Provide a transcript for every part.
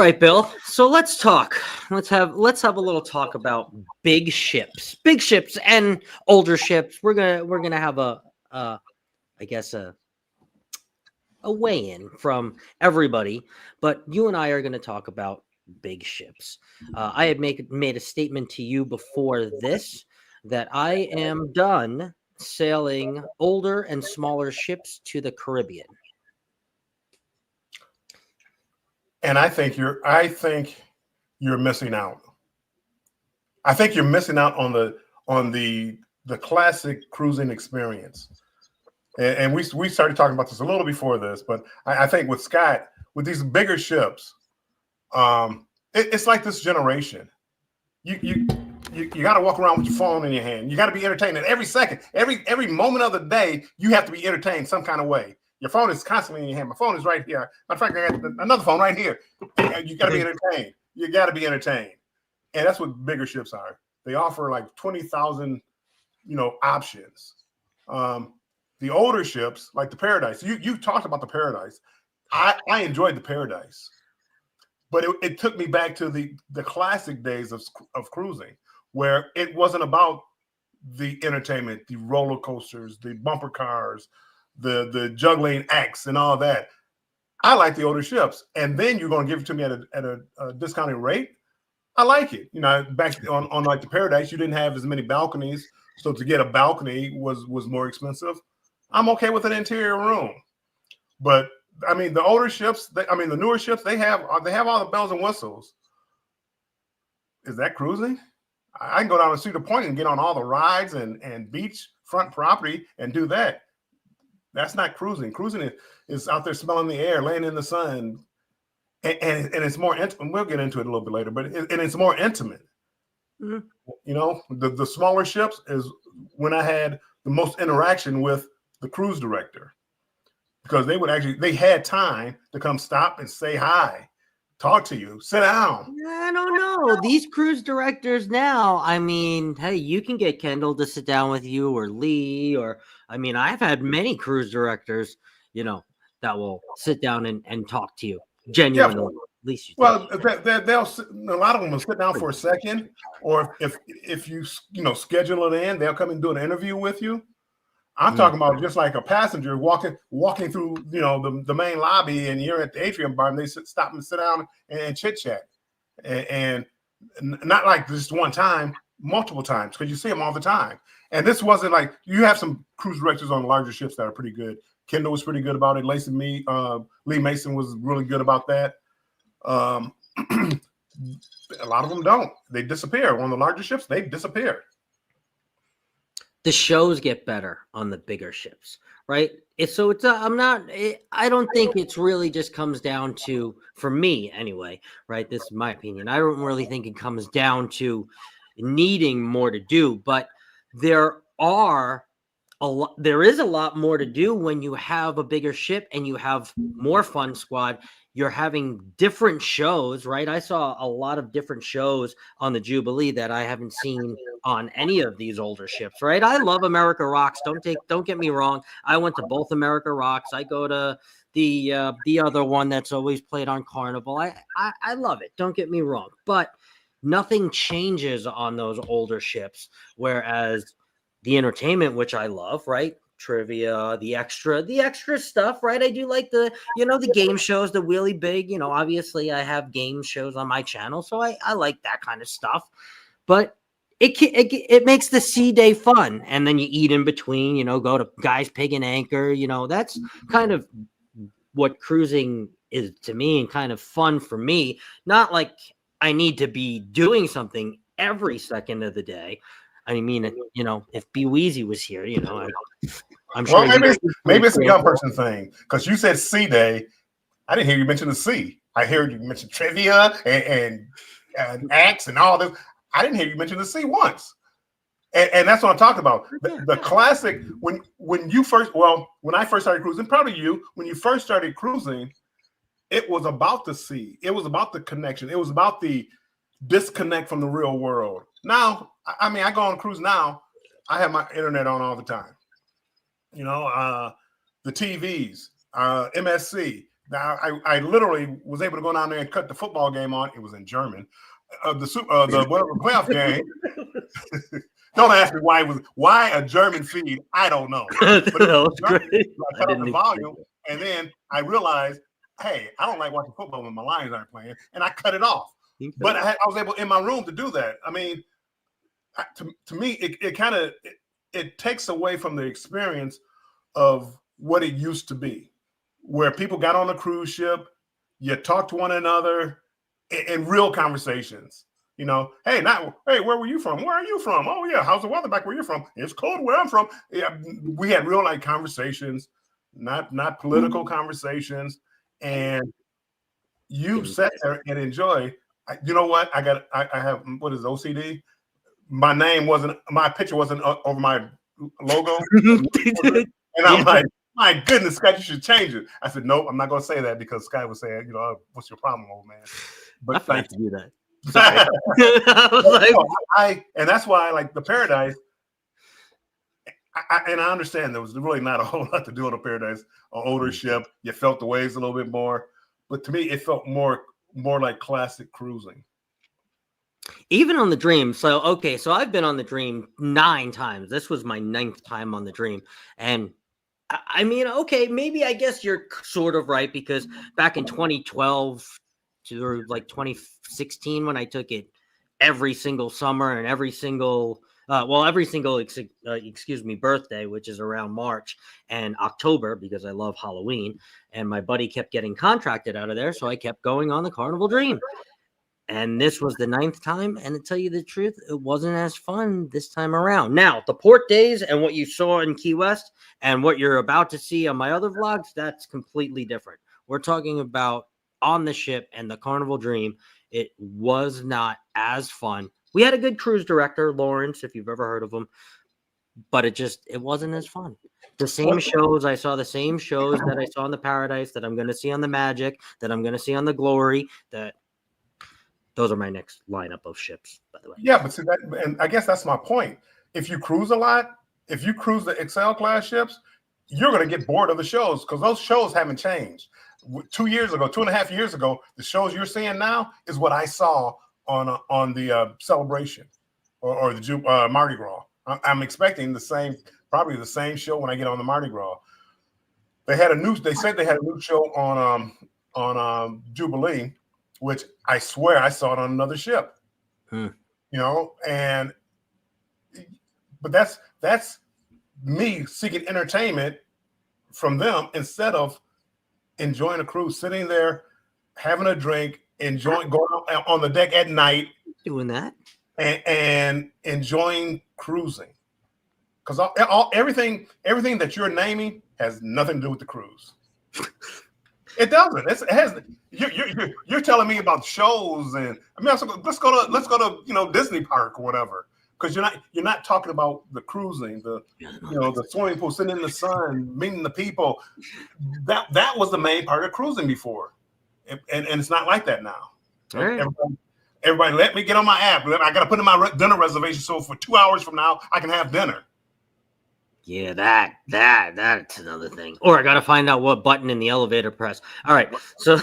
right, Bill. So let's talk. Let's have a little talk about big ships, and older ships. We're gonna have I guess a weigh in from everybody, but you and I are going to talk about big ships. I had made a statement to you before this that I am done sailing older and smaller ships to the Caribbean. And I think you're missing out. I think you're missing out on the classic cruising experience. And we started talking about this a little before this, but I think with Scott, with these bigger ships, it's like this generation. You got to walk around with your phone in your hand. You got to be entertained at every second, every moment of the day. You have to be entertained some kind of way. Your phone is constantly in your hand. My phone is right here. Matter of fact, I got another phone right here. You got to be entertained. You got to be entertained, and that's what bigger ships are. They offer like 20,000, options. The older ships, like the Paradise, you talked about the Paradise. I enjoyed the Paradise, but it took me back to the classic days of cruising, where it wasn't about the entertainment, the roller coasters, the bumper cars, the juggling acts, and all that. I like the older ships, and then you're going to give it to me at a discounted rate. I like it. Back on like the Paradise, you didn't have as many balconies, so to get a balcony was more expensive. I'm okay with an interior room, but I mean the older ships, the newer ships, they have all the bells and whistles. Is that cruising? I can go down to Cedar Point and get on all the rides and beach front property and do that. That's not cruising. Cruising is out there smelling the air, laying in the sun, and it's more intimate. We'll get into it a little bit later, but it's more intimate. Mm-hmm. The smaller ships is when I had the most interaction with the cruise director, because they had time to come stop and say hi, talk to you, sit down. I don't know. These cruise directors now, I mean, hey, you can get Kendall to sit down with you, or Lee, I've had many cruise directors, that will sit down and talk to you genuinely. Yeah, at least you well, they'll a lot of them will sit down for a second, or if you schedule it in, they'll come and do an interview with you. I'm talking about just like a passenger walking through, the main lobby, and you're at the atrium bar, and they stop and sit down and chit chat, and not like just one time, multiple times, because you see them all the time. And this wasn't like, you have some cruise directors on larger ships that are pretty good. Kendall was pretty good about it. Lee Mason was really good about that. A lot of them don't. They disappear. On the larger ships, they disappear. The shows get better on the bigger ships, right? I don't think it's really just comes down to, for me anyway, right? This is my opinion. I don't really think it comes down to needing more to do, but there is a lot more to do when you have a bigger ship and you have more fun squad. You're having different shows, right? I saw a lot of different shows on the Jubilee that I haven't seen on any of these older ships, right? I love America Rocks. Don't get me wrong. I went to both America Rocks. I go to the other one that's always played on Carnival. I love it. Don't get me wrong, but nothing changes on those older ships. Whereas the entertainment, which I love, right? Trivia, the extra stuff, right? I do like the game shows, the really big, obviously I have game shows on my channel, so I like that kind of stuff. But it makes the sea day fun, and then you eat in between, go to Guy's Pig and Anchor, that's kind of what cruising is to me, and kind of fun for me. Not like I need to be doing something every second of the day. I mean, if B Weezy was here, I'm sure. Well, maybe it's a young person thing, because you said sea day. I didn't hear you mention the sea. I heard you mention trivia and acts and all this. I didn't hear you mention the sea once. And that's what I'm talking about. The classic, when I first started cruising, probably you, when you first started cruising, it was about the sea. It was about the connection. It was about the disconnect from the real world. Now, I go on a cruise now. I have my internet on all the time. The TVs, MSC, Now, I literally was able to go down there and cut the football game on. It was in German. The whatever playoff game. Don't ask me why a German feed. I don't know. But That was German, great. I cut off the volume, and then I realized, hey, I don't like watching football when my Lions aren't playing, and I cut it off. But I was able in my room to do that. I mean, to me, it kind of it takes away from the experience of what it used to be, where people got on a cruise ship, you talked to one another in real conversations. You know, hey, where were you from? Where are you from? Oh yeah, how's the weather back where you're from? It's cold where I'm from. Yeah, we had real like conversations, not political conversations, and you sat there and enjoy. You know what? I have what is OCD? My picture wasn't over my logo, and I'm like, my goodness, Scott, you should change it. I said, nope, I'm not going to say that because Scott was saying, you know, what's your problem, old man? But I forgot to do that. And that's why, like the Paradise, and I understand there was really not a whole lot to do on the Paradise, an older ship. You felt the waves a little bit more, but to me, it felt more like classic cruising. Even on the Dream. So I've been on the Dream 9 times. This was my 9th time on the Dream, and I mean, okay, maybe I guess you're sort of right because back in 2012 to like 2016 when I took it every single summer and every single birthday, which is around March and October because I love Halloween, and my buddy kept getting contracted out of there, so I kept going on the Carnival Dream. And this was the 9th time, and to tell you the truth, it wasn't as fun this time around. Now, the port days and what you saw in Key West and what you're about to see on my other vlogs, that's completely different. We're talking about on the ship and the Carnival Dream. It was not as fun. We had a good cruise director, Lawrence, if you've ever heard of him, but it wasn't as fun. The same shows, I saw the same shows that I saw on the Paradise, that I'm going to see on the Magic, that I'm going to see on the Glory, those are my next lineup of ships, by the way. Yeah, but see that, and I guess that's my point. If you cruise a lot, if you cruise the Excel class ships, you're going to get bored of the shows because those shows haven't changed. 2.5 years ago, the shows you're seeing now is what I saw on the Celebration or the Mardi Gras. I'm expecting probably the same show when I get on the Mardi Gras. They said they had a new show on Jubilee, which I swear I saw it on another ship. You know, but that's me seeking entertainment from them instead of enjoying a cruise, sitting there, having a drink, going on the deck at night, doing that, and enjoying cruising. Because everything that you're naming has nothing to do with the cruise. It doesn't. It has. You're telling me about shows, and I mean, let's go to Disney Park or whatever. Because you're not talking about the cruising, the swimming pool, sitting in the sun, meeting the people. That was the main part of cruising before, and it's not like that now. Right. Everybody, let me get on my app. I got to put in my dinner reservation so for 2 hours from now I can have dinner. Yeah, that's another thing. Or I got to find out what button in the elevator press. All right, so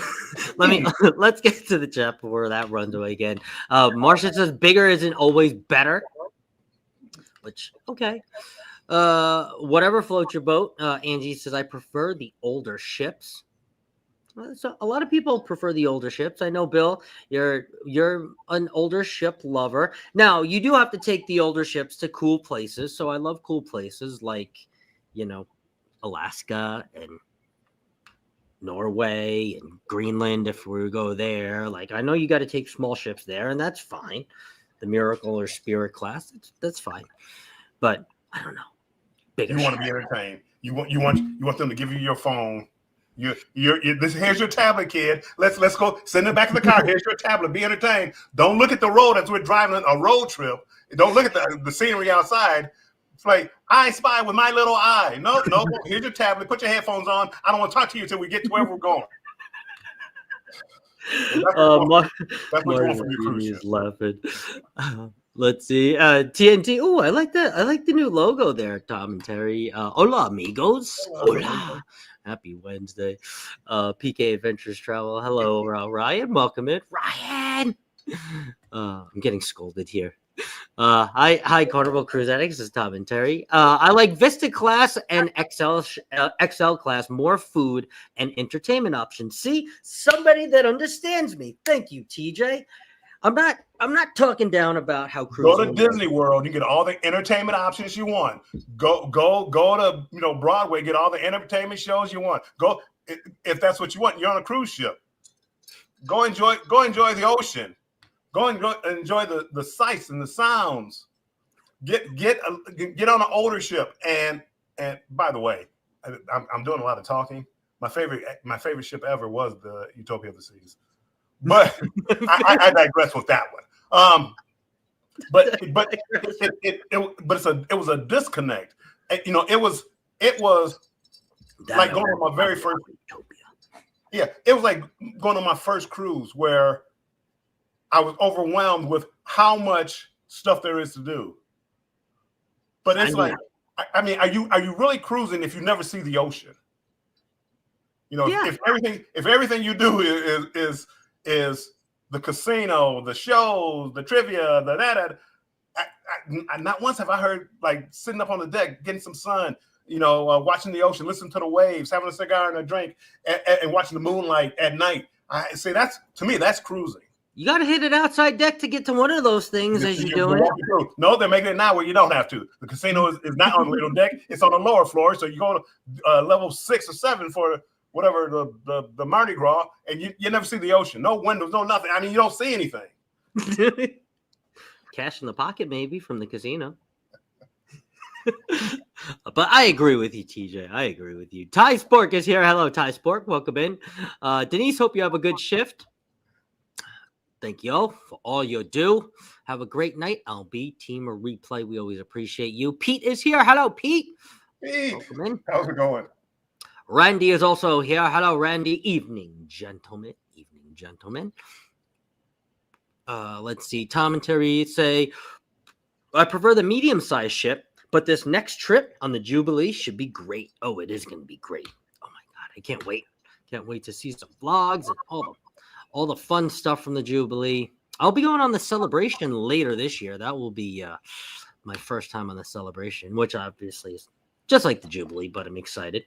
let's get to the chat before that runs away again. Marcia says bigger isn't always better, which okay. Whatever floats your boat. Angie says I prefer the older ships. So a lot of people prefer the older ships. I know, Bill, you're an older ship lover. Now, you do have to take the older ships to cool places. So I love cool places like, Alaska and Norway and Greenland if we go there. Like, I know you got to take small ships there, and that's fine. The Miracle or Spirit class, that's fine. But I don't know. You want to be entertained. You want them to give you your phone. Here's your tablet, kid. Let's go. Send it back to the car. Here's your tablet. Be entertained. Don't look at the road as we're driving a road trip. Don't look at the scenery outside. It's like I spy with my little eye. No. Here's your tablet. Put your headphones on. I don't want to talk to you until we get to where we're going. That's what you want from your cruise ship. Laughing. Let's see. TNT. Oh, I like that. I like the new logo there, Tom and Terry. Hola, amigos. Hola. Happy Wednesday. PK Adventures Travel. Hello, Ryan. Welcome in. Ryan! I'm getting scolded here. Hi, Carnival Cruise Addicts. This is Tom and Terry. I like Vista class and XL class, more food and entertainment options. See, somebody that understands me. Thank you, TJ. I'm not talking down about how Go to cruising. Disney World. You get all the entertainment options you want. Go to Broadway. Get all the entertainment shows you want. Go if that's what you want. You're on a cruise ship. Go enjoy the ocean. Go and enjoy the sights and the sounds. Get on an older ship. And by the way, I'm doing a lot of talking. My favorite ship ever was the Utopia of the Seas. But I digress with that one. But it was a disconnect. It was like going on my very first. Yeah, it was like going on my first cruise where I was overwhelmed with how much stuff there is to do. But it's like, I mean, are you really cruising if you never see the ocean? If everything you do is the casino, the shows, the trivia, not once have I heard like sitting up on the deck, getting some sun, watching the ocean, listening to the waves, having a cigar and a drink, and watching the moonlight at night. I say to me, that's cruising. You got to hit it outside deck to get to one of those things as you're doing it. No, they're making it now where you don't have to. The casino is not on the little deck; it's on the lower floor. So you go to level 6 or 7 for whatever the Mardi Gras, and you never see the ocean. No windows, no nothing. I mean, you don't see anything. Cash in the pocket, maybe, from the casino. But I agree with you, TJ. I agree with you. Ty Spork is here. Hello, Ty Spork. Welcome in. Denise, hope you have a good shift. Thank you all for all you do. Have a great night. I'll be Team or Replay. We always appreciate you. Pete is here. Hello, Pete. Welcome in. How's it going? Randy is also here. Hello, Randy. Evening, gentlemen. Let's see. Tom and Terry say, I prefer the medium-sized ship, but this next trip on the Jubilee should be great. Oh, it is going to be great. Oh, my God. I can't wait. Can't wait to see some vlogs and all the fun stuff from the Jubilee. I'll be going on the Celebration later this year. That will be my first time on the Celebration, which obviously is just like the Jubilee, but I'm excited.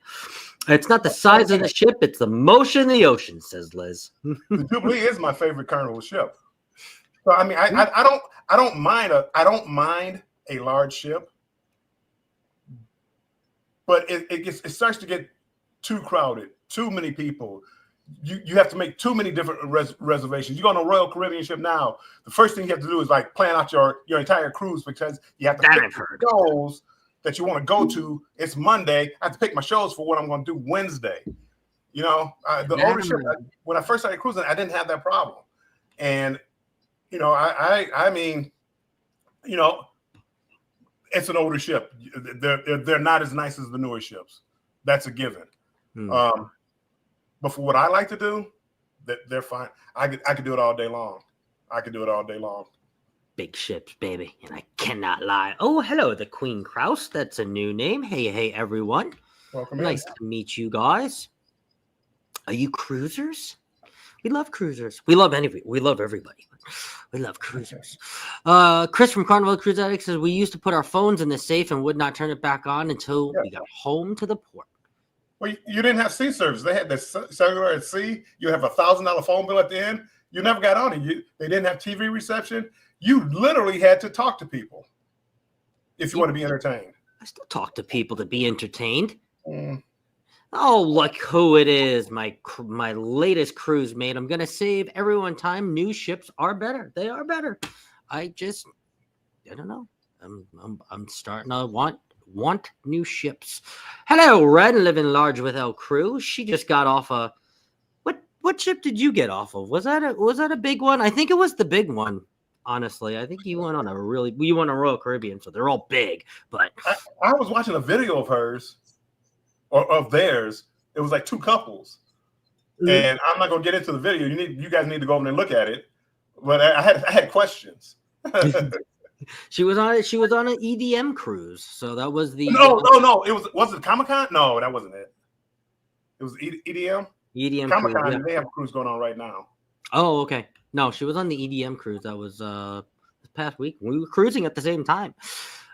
It's not the size of the ship, it's the motion of the ocean, says Liz. The Jubilee is my favorite Carnival ship. So I mean, I don't mind a large ship, but it starts to get too crowded, too many people. You have to make too many different reservations. You go on a Royal Caribbean ship now, the first thing you have to do is like plan out your entire cruise, because you have to pick shows that you want to go to. It's Monday. I have to pick my shows for what I'm going to do Wednesday. The older ship, when I first started cruising, I didn't have that problem. And, I mean, it's an older ship. They're not as nice as the newer ships. That's a given. But for what I like to do, they're fine. I could do it all day long. Big ships, baby, and I cannot lie. Oh, hello, the Queen Kraus. That's a new name. Hey, everyone. Welcome. Nice to meet you guys. Are you cruisers? We love cruisers. We love everybody. We love cruisers. Chris from Carnival Cruise Addicts says we used to put our phones in the safe and would not turn it back on until we got home to the port. Well, you didn't have sea service. They had the cellular at sea. You have $1,000 phone bill at the end. You never got on it. They didn't have TV reception. You literally had to talk to people if you want to be entertained. I still talk to people to be entertained. Oh, look who it is. My latest cruise mate. I'm going to save everyone time. New ships are better. They are better. I don't know. I'm starting to want new ships. Hello, Red, living large with El Crew. She just got off a what ship did you get off of? Was that a big one? I think it was the big one. Honestly, I think you went on a Royal Caribbean, so they're all big. But I was watching a video of hers or of theirs. It was like two couples, and I'm not gonna get into the video. You guys need to go over and look at it. But I had questions. She was on an EDM cruise, so that was the no. Was it Comic-Con? No, that wasn't it. It was EDM. EDM Comic cruise. Con. Yeah. They have a cruise going on right now. Oh, okay. No, she was on the EDM cruise. That was this past week. We were cruising at the same time.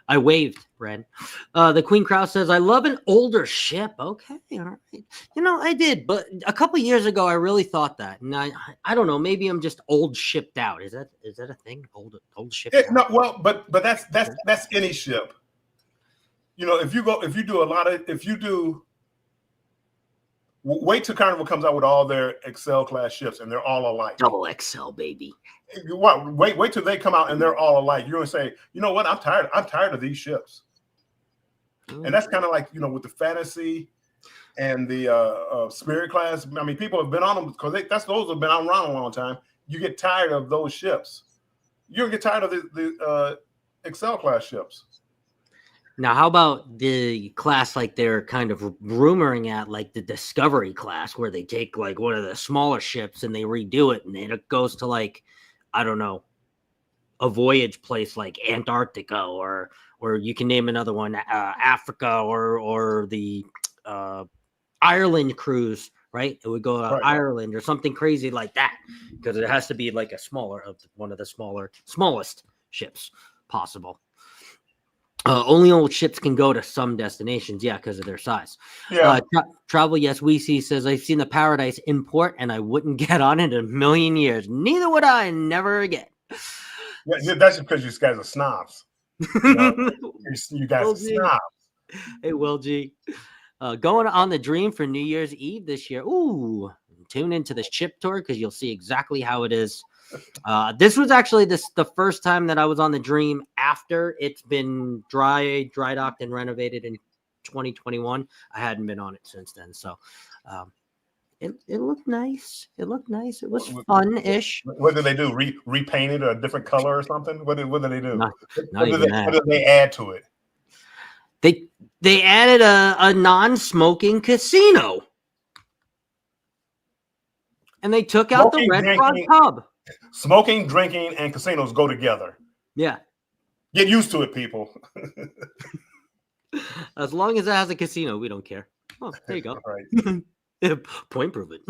I waved, Ren. The Queen Krause says, I love an older ship. Okay, all right. You know, I did, but a couple years ago, I really thought that. And I don't know, maybe I'm just old shipped out. Is that a thing? Old shipped out? No, well, but that's any ship. You know, if you do wait till Carnival comes out with all their Excel class ships and they're all alike. Double XL, baby. Wait till they come out and they're all alike. You're gonna say, you know what? I'm tired of these ships. And that's kind of like, you know, with the fantasy and the Spirit class. I mean, people have been on them because those have been around a long time. You get tired of those ships. You'll get tired of the Excel class ships. Now, how about the class like they're kind of rumoring at, like the Discovery class, where they take like one of the smaller ships and they redo it, and then it goes to like, I don't know, a voyage place like Antarctica, or you can name another one, Africa, or the Ireland cruise, right? It would go to Ireland or something crazy like that, because it has to be like one of the smallest ships possible. Only old ships can go to some destinations, yeah, because of their size. Yeah. Travel, yes, we see says, I've seen the Paradise import and I wouldn't get on it in a million years. Neither would I, never again. Yeah, that's because you guys are snobs. You know? You guys are snobs. Hey, Will G. Going on the Dream for New Year's Eve this year. Ooh, tune into the ship tour because you'll see exactly how it is. This was actually the first time that I was on the Dream after it's been dry docked and renovated in 2021. I hadn't been on it since then, so it looked nice. It looked nice. It was fun-ish. What did they do? Repaint it a different color or something? What did they do? What did they add to it? They added a non-smoking casino, and they took out the Red Frog pub. Smoking, drinking, and casinos go together. Yeah. Get used to it, people. As long as it has a casino, we don't care. Oh, there you go. Right. Point proven.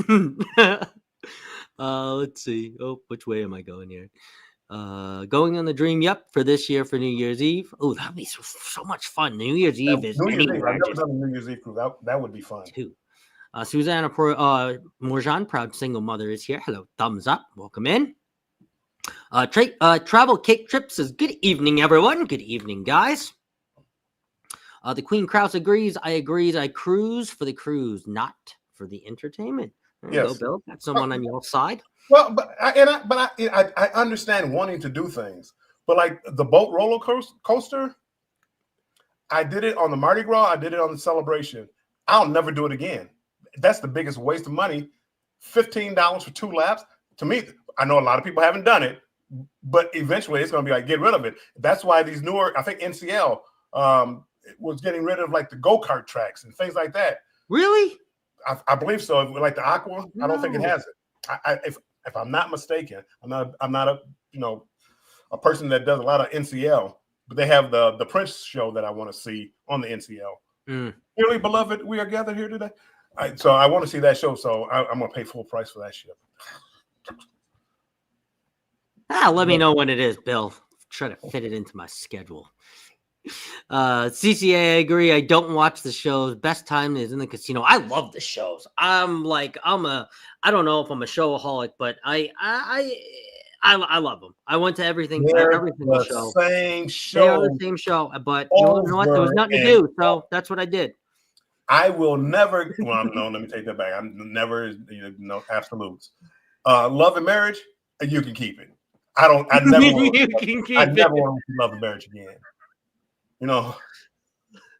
Let's see. Oh, which way am I going here? Going on the Dream, yep, for this year for New Year's Eve. Oh, that'd be so much fun. New Year's Eve is anywhere. I've never done a New Year's Eve cruise. That would be fun. Too. Susanna Morjan, proud single mother, is here. Hello, thumbs up. Welcome in. Travel Cake Trip says, good evening, everyone. Good evening, guys. The Queen Krause agrees. I agree. I cruise for the cruise, not for the entertainment. There you go, Bill. That's someone on your side. Well, but I understand wanting to do things, but like the boat roller coaster, I did it on the Mardi Gras. I did it on the Celebration. I'll never do it again. That's the biggest waste of money. $15 for 2 laps. To me, I know a lot of people haven't done it, but eventually it's going to be like, get rid of it. That's why these newer, I think NCL was getting rid of like the go-kart tracks and things like that. Really? I believe so. Like the Aqua, no. I don't think it has it. If I'm not mistaken, I'm not a person that does a lot of NCL, but they have the Prince show that I want to see on the NCL. Dearly beloved, we are gathered here today. So I want to see that show. So I'm going to pay full price for that ship. Let me know when it is, Bill. Try to fit it into my schedule. CCA, I agree. I don't watch the shows. Best time is in the casino. I love the shows. I don't know if I'm a showaholic, but I love them. I went to every single show. Same show. They are the same show, but you know what? There was nothing to do, so that's what I did. I will never. Well, no, let me take that back. I'm never, absolutes. Love and Marriage, you can keep it. I never want to see Love and Marriage again.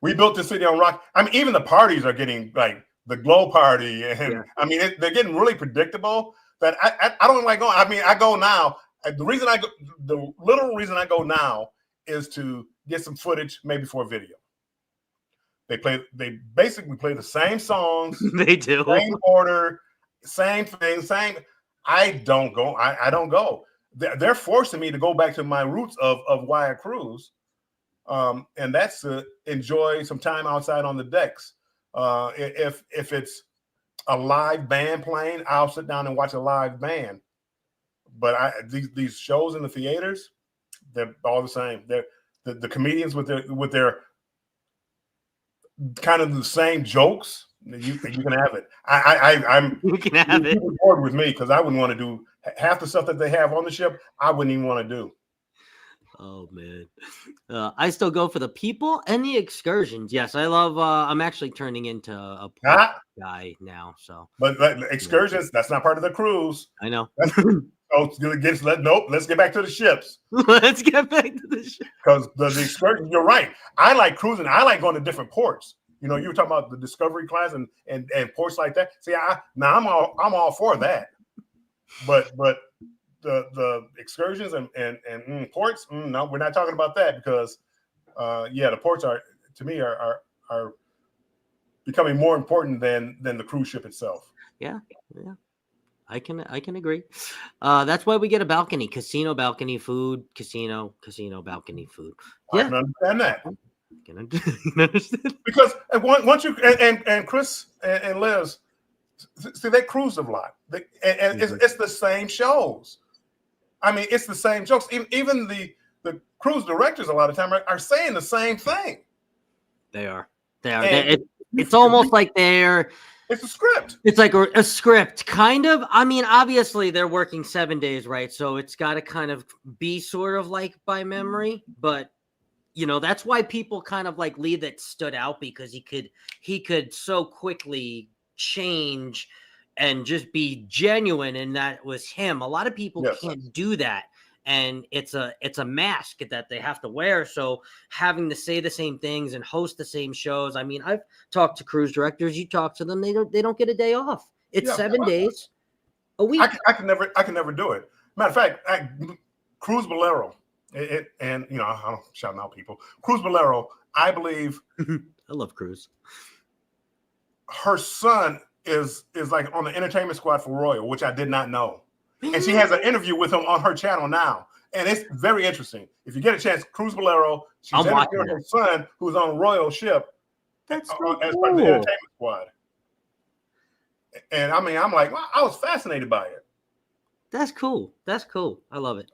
We built the city on rock. I mean, even the parties are getting like the glow party, and I mean, they're getting really predictable. That I don't like going. I mean, I go now. The literal reason I go now is to get some footage, maybe for a video. They basically play the same songs. They do. Same order, same thing, same. I don't go. I don't go. They're forcing me to go back to my roots of why I cruise. And that's to enjoy some time outside on the decks. If it's a live band playing, I'll sit down and watch a live band. But these shows in the theaters, they're all the same. They're the comedians with their kind of the same jokes. You can have it. I'm You can have it. bored with me because I wouldn't want to do half the stuff that they have on the ship. I wouldn't even want to do. Oh man, I still go for the people and the excursions. Yes, I love. I'm actually turning into a port guy now. So, but excursions, that's not part of the cruise. I know. Let's get back to the ships. Let's get back to the ship because the excursion. You're right. I like cruising. I like going to different ports. You know, you were talking about the Discovery class and ports like that. See, I'm all for that. But the excursions and ports, no, we're not talking about that because the ports are to me are becoming more important than the cruise ship itself. Yeah. I can agree. That's why we get a balcony, casino balcony food, casino balcony food. Yeah, I can understand that. Can understand because once you and Chris and Liz, see, they cruise a lot, and it's the same shows. I mean, it's the same jokes. Even the cruise directors a lot of time are saying the same thing. They are. It's almost like it's a script. It's like a script, kind of. I mean, obviously they're working 7 days, right? So it's got to kind of be sort of like by memory. But you know, that's why people kind of like Lee that stood out because he could so quickly change and just be genuine, and that was him. A lot of people can't do that, and it's a mask that they have to wear. So having to say the same things and host the same shows. I mean, I've talked to cruise directors. You talk to them, they don't get a day off. It's 7 days a week. I can never do it. Matter of fact, Cruise Bolero, and you know, I don't shout out people. Cruise Bolero, I believe. I love Cruise. Her son is like on the entertainment squad for Royal, which I did not know. And she has an interview with him on her channel now. And it's very interesting. If you get a chance, Cruise Bolero, she's interviewing her son who's on Royal ship. That's as part of the entertainment squad. And I mean, I'm like, well, I was fascinated by it. That's cool. I love it.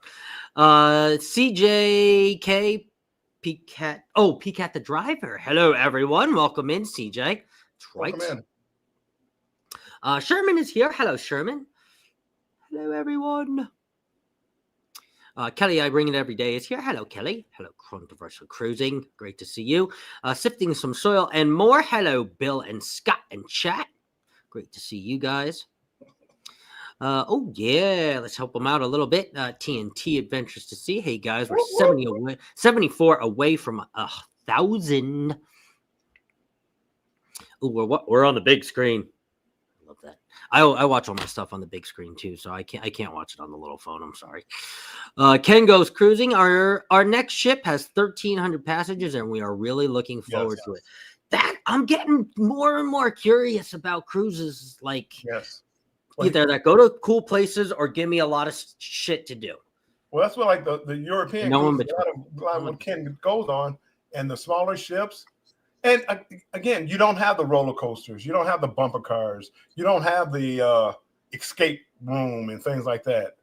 CJK Peacat. Oh, Peacat the driver. Hello, everyone. Welcome in, CJ. That's right. Welcome in. Sherman is here. Hello, Sherman. Hello, everyone. Kelly, I bring it every day, is here. Hello, Kelly. Hello, Controversial Cruising. Great to see you. Sifting some soil and more. Hello, Bill and Scott and chat. Great to see you guys. Oh, yeah. Let's help them out a little bit. TNT Adventures to See. Hey, guys, we're 74 away from 1,000. Oh, we're on the big screen. Love that. I watch all my stuff on the big screen too, so I can't watch it on the little phone. I'm sorry. Ken Goes Cruising. Our next ship has 1,300 passengers, and we are really looking forward to it. That I'm getting more and more curious about cruises. Like, either that go to cool places or give me a lot of shit to do. Well, that's what like the European cruises, a lot of what Ken goes on, and the smaller ships. And again, you don't have the roller coasters, you don't have the bumper cars, you don't have the escape room and things like that.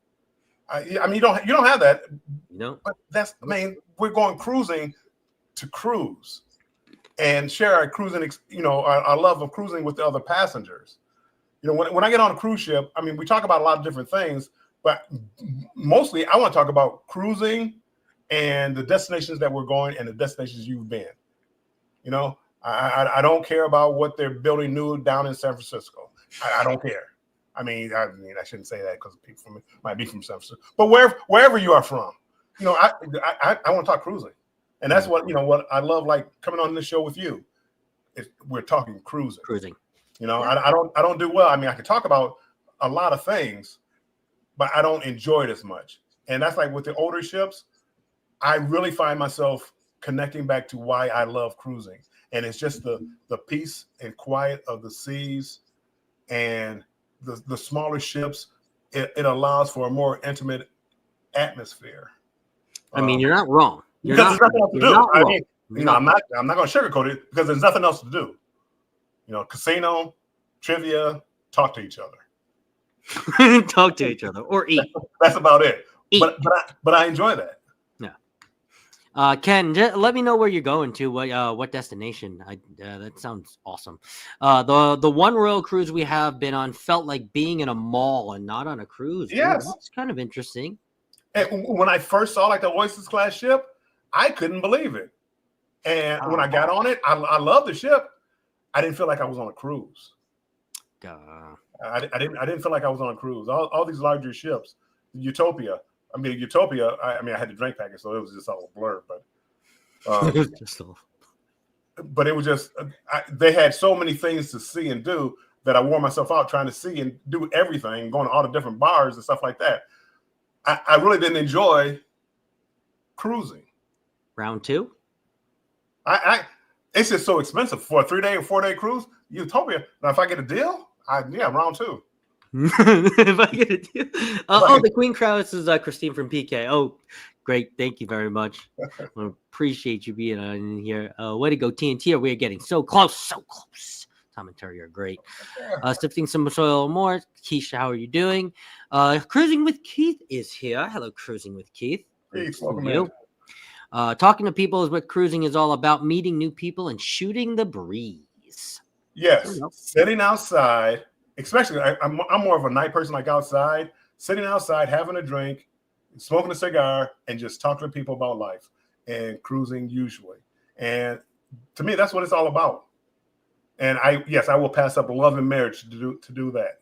I mean, you don't have that. No, but we're going cruising to cruise and share our cruising. You know, our love of cruising with the other passengers. You know, when I get on a cruise ship, I mean, we talk about a lot of different things, but mostly I want to talk about cruising and the destinations that we're going and the destinations you've been. You know, I don't care about what they're building new down in San Francisco. I don't care. I mean, I shouldn't say that because people might be from San Francisco, but wherever you are from, you know, I want to talk cruising, and that's what I love. Like coming on this show with you, we're talking cruising. You know, I don't do well. I mean, I can talk about a lot of things, but I don't enjoy it as much. And that's like with the older ships, I really find myself connecting back to why I love cruising. And it's just the peace and quiet of the seas and the smaller ships. It allows for a more intimate atmosphere. I mean, you're not wrong. There's nothing else to do. I mean, I'm not going to sugarcoat it because there's nothing else to do. You know, casino, trivia, talk to each other. Talk to each other or eat. That's about it. Eat. But I enjoy that. Ken, let me know where you're going to. What destination? That sounds awesome. The one royal cruise we have been on felt like being in a mall and not on a cruise. Yes, Ooh, that's kind of interesting. And when I first saw like the Oysters class ship, I couldn't believe it. And when I got on it, I loved the ship. I didn't feel like I was on a cruise. I didn't feel like I was on a cruise. All these larger ships, Utopia. I had the drink package, so it was just all a blur. But it was just they had so many things to see and do that I wore myself out trying to see and do everything, going to all the different bars and stuff like that. I really didn't enjoy cruising. Round two. It's just so expensive for a 3-day or 4-day cruise. Utopia. Now, if I get a deal, round two. If I get it, the Queen Krause is Christine from PK. Oh, great! Thank you very much. I appreciate you being on here. Way to go, TNT! We're getting so close, so close. Tom and Terry are great. Sifting some soil more. Keisha, how are you doing? Cruising with Keith is here. Hello, Cruising with Keith. Keith, welcome in. Talking to people is what cruising is all about. Meeting new people and shooting the breeze. Yes, sitting outside. Especially, I'm more of a night person, like outside, sitting outside, having a drink, smoking a cigar, and just talking to people about life and cruising usually. And to me, that's what it's all about. And I will pass up love and marriage to do that.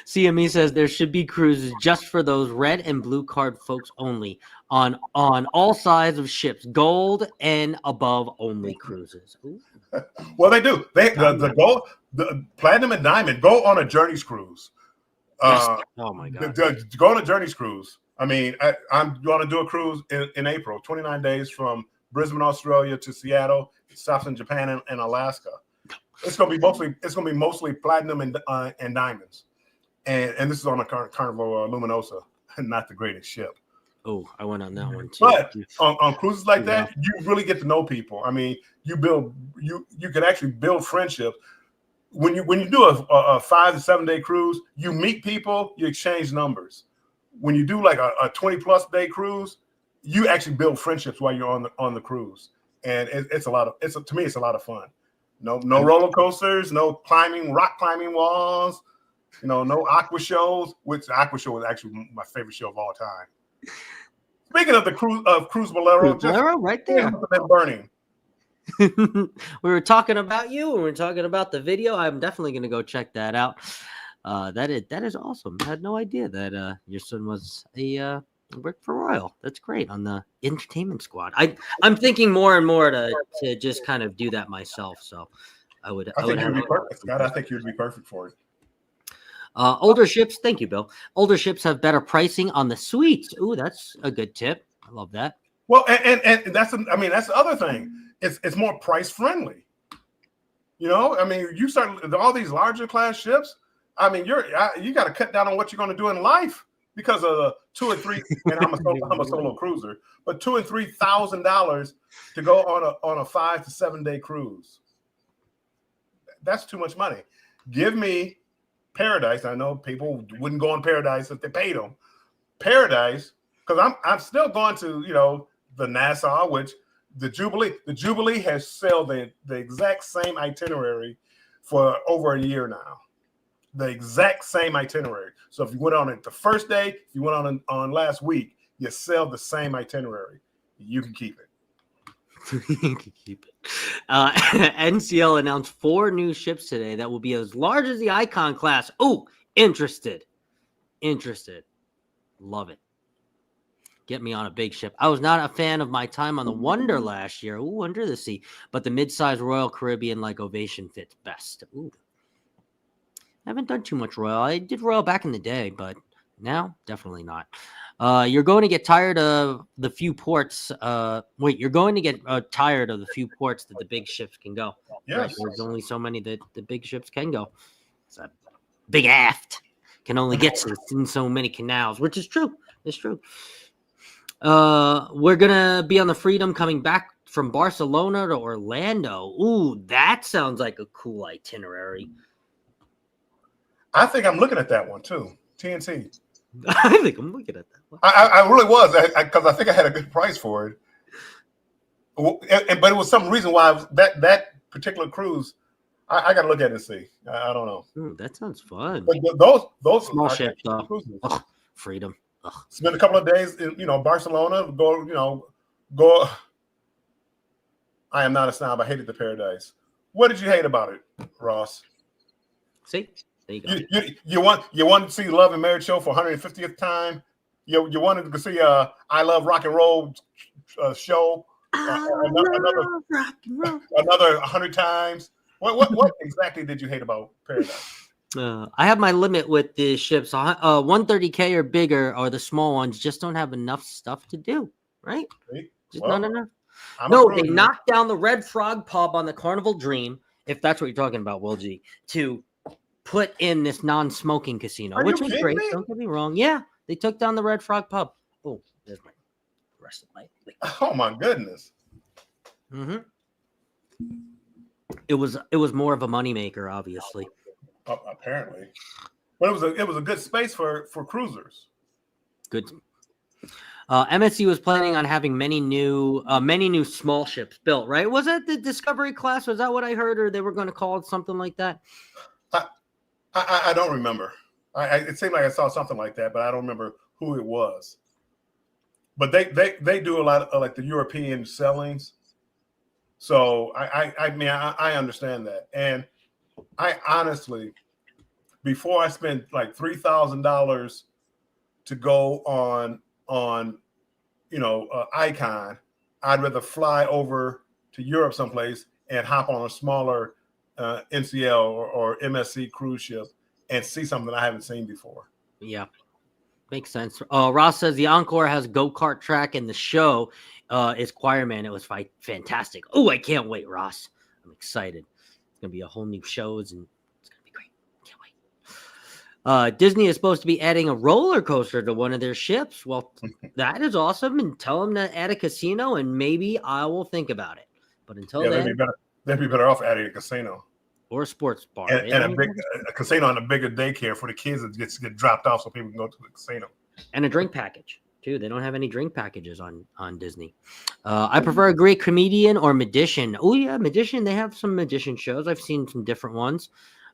CME says there should be cruises just for those red and blue card folks only on all sides of ships, gold and above only cruises. Ooh. Well, they do. The gold, the platinum and diamond go on a Journeys cruise. Yes. Oh my God. Go on a Journeys cruise. I mean, I'm going to do a cruise in April, 29 days from Brisbane, Australia to Seattle, stops in Japan and Alaska. It's going to be mostly platinum and diamonds, and this is on a Carnival Luminosa, not the greatest ship. Oh, I went on that one too. But on cruises like that, you really get to know people. I mean, you can actually build friendships. When you do a 5 to 7 day cruise, you meet people, you exchange numbers. When you do like a 20+ day cruise, you actually build friendships while you're on the cruise, and it's a lot of fun. No roller coasters, no rock climbing walls, no aqua shows, which the aqua show was actually my favorite show of all time. Speaking of the Cruise Bolero, right there. Been burning. We were talking about you. We were talking about the video. I'm definitely going to go check that out. That is awesome. I had no idea that your son was worked for Royal. That's great on the entertainment squad. I'm thinking more and more to just kind of do that myself. So I think you'd be perfect. Scott, I think you'd be perfect for it. Older ships, thank you, Bill. Older ships have better pricing on the suites. Ooh, that's a good tip. I love that. Well, and that's the other thing. It's more price friendly. You start all these larger class ships. I mean, you got to cut down on what you're going to do in life because of the $2,000 or $3,000. And I'm a solo cruiser, but $2,000 and $3,000 to go on a 5 to 7 day cruise. That's too much money. Give me Paradise. I know people wouldn't go on Paradise if they paid them. Paradise, because I'm still going to the Nassau, which the Jubilee has sailed the exact same itinerary for over a year now. The exact same itinerary. So if you went on it the first day, if you went on last week, you sailed the same itinerary. You can keep it. You can keep it. NCL announced 4 new ships today that will be as large as the Icon class. Oh, interested. Love it. Get me on a big ship. I was not a fan of my time on the Wonder last year. Ooh, Under the Sea. But the mid-size Royal Caribbean like Ovation fits best. Ooh. I haven't done too much Royal. I did Royal back in the day, but now definitely not. You're going to get tired of the few ports. You're going to get tired of the few ports that the big ships can go. Yes. Right? There's only so many that the big ships can go. It's a big aft can only get in so many canals, which is true. It's true. We're going to be on the Freedom coming back from Barcelona to Orlando. Ooh, that sounds like a cool itinerary. I think I'm looking at that one too. TNT. I think I'm looking at that one. I really was, because I think I had a good price for it. But it was some reason why that particular cruise, I got to look at it and see. I don't know. Ooh, that sounds fun. But those Small ship though. cruises. Oh, freedom. Ugh. Spend a couple of days in Barcelona. Go. I am not a snob. I hated the Paradise. What did you hate about it, Ross? See, there you go. You want to see Love and Marriage show for 150th time. You wanted to see I Love Rock and Roll show another 100 times. What exactly did you hate about Paradise? I have my limit with the ships. 130K or bigger, or the small ones just don't have enough stuff to do, right? Just not enough. They knocked down the Red Frog pub on the Carnival Dream, if that's what you're talking about, Will G, to put in this non-smoking casino, which was great. Don't get me wrong. Yeah, they took down the Red Frog pub. Oh, there's my rest of my. Oh my goodness. Mm-hmm. It was more of a moneymaker, obviously. Apparently, but it was a good space for cruisers. Good. MSC was planning on having many new small ships built. Right? Was that the Discovery class? Was that what I heard, or they were going to call it something like that? I don't remember. It seemed like I saw something like that, but I don't remember who it was. But they do a lot of like the European sellings. So I mean I understand that, and I honestly, before I spend like $3,000 to go on Icon, I'd rather fly over to Europe someplace and hop on a smaller NCL or MSC cruise ship and see something I haven't seen before. Yeah. Makes sense. Ross says the Encore has go-kart track and the show is Choirman. It was fantastic. Oh, I can't wait, Ross. I'm excited. It's going to be a whole new shows and it's going to be great. Can't wait. Disney is supposed to be adding a roller coaster to one of their ships. Well, that is awesome. And tell them to add a casino and maybe I will think about it. But until then, they'd be better off adding a casino. Or a sports bar. And a casino and a bigger daycare for the kids that get dropped off so people can go to the casino. And a drink package, too. They don't have any drink packages on Disney. I prefer a great comedian or magician. Oh, yeah, magician. They have some magician shows. I've seen some different ones.